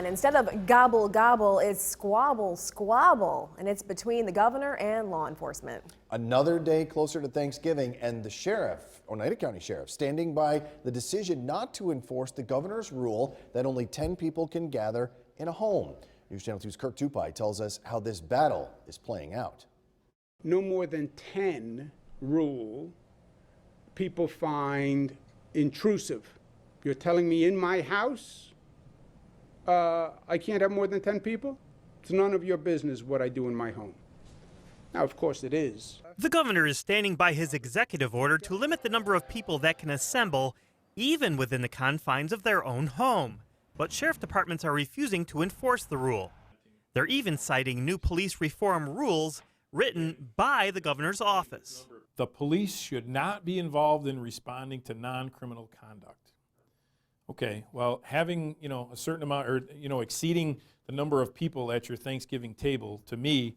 instead of gobble gobble, it's squabble squabble, and it's between the governor and law enforcement. Another day closer to Thanksgiving, and the sheriff, Oneida County Sheriff, standing by the decision not to enforce the governor's rule that only 10 people can gather in a home. News Channel 2's Kirk Tupai tells us how this battle is playing out. No more than 10 rule people find intrusive. You're telling me in my house I can't have more than 10 people? It's none of your business what I do in my home. Now, of course it is. The governor is standing by his executive order to limit the number of people that can assemble, even within the confines of their own home. But sheriff departments are refusing to enforce the rule. They're even citing new police reform rules written by the governor's office. The police should not be involved in responding to non-criminal conduct. Okay, well, having, a certain amount, or, exceeding the number of people at your Thanksgiving table, to me,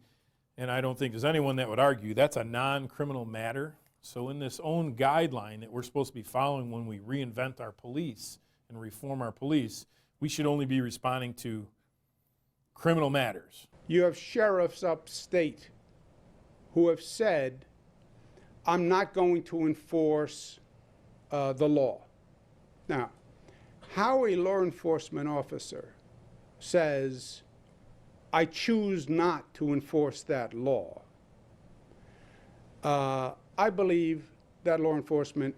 and I don't think there's anyone that would argue, that's a non-criminal matter. So in this own guideline that we're supposed to be following when we reinvent our police and reform our police, we should only be responding to criminal matters. You have sheriffs upstate who have said, I'm not going to enforce the law. Now, how a law enforcement officer says, I choose not to enforce that law, I believe that law enforcement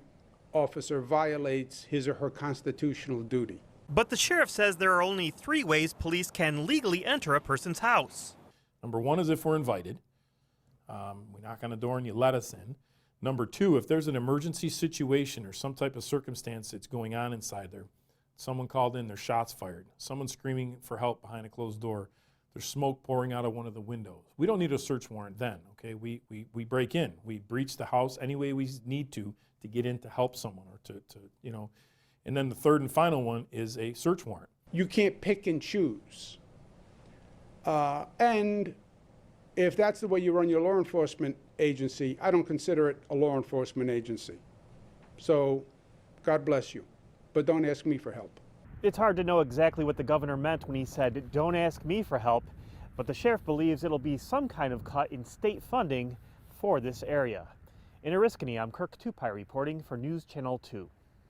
officer violates his or her constitutional duty. But the sheriff says there are only 3 ways police can legally enter a person's house. Number 1 is if we're invited. We knock on the door and you let us in. Number 2, if there's an emergency situation or some type of circumstance that's going on inside there, someone called in, there's shots fired, someone screaming for help behind a closed door, there's smoke pouring out of one of the windows. We don't need a search warrant then, okay? We break in, we breach the house any way we need to get in to help someone or to and then the third and final one is a search warrant. You can't pick and choose. And if that's the way you run your law enforcement agency, I don't consider it a law enforcement agency. So, God bless you. But don't ask me for help. It's hard to know exactly what the governor meant when he said, don't ask me for help, but the sheriff believes it'll be some kind of cut in state funding for this area. In Oriskany, I'm Kirk Tupai reporting for News Channel 2.